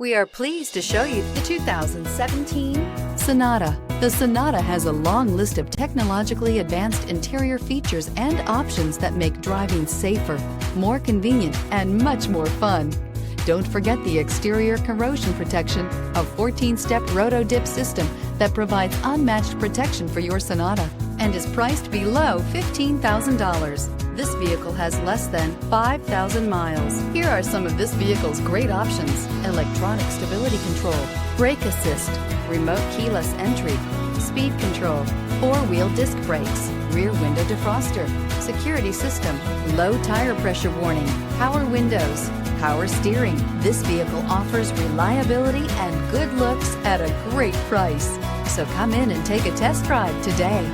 We are pleased to show you the 2017 Sonata. The Sonata has a long list of technologically advanced interior features and options that make driving safer, more convenient, and much more fun. Don't forget the exterior corrosion protection, a 14-step roto-dip system that provides unmatched protection for your Sonata and is priced below $15,000. This vehicle has less than 5,000 miles. Here are some of this vehicle's great options: electronic stability control, brake assist, remote keyless entry, speed control, four-wheel disc brakes, rear window defroster, security system, low tire pressure warning, power windows, power steering. This vehicle offers reliability and good looks at a great price. So come in and take a test drive today.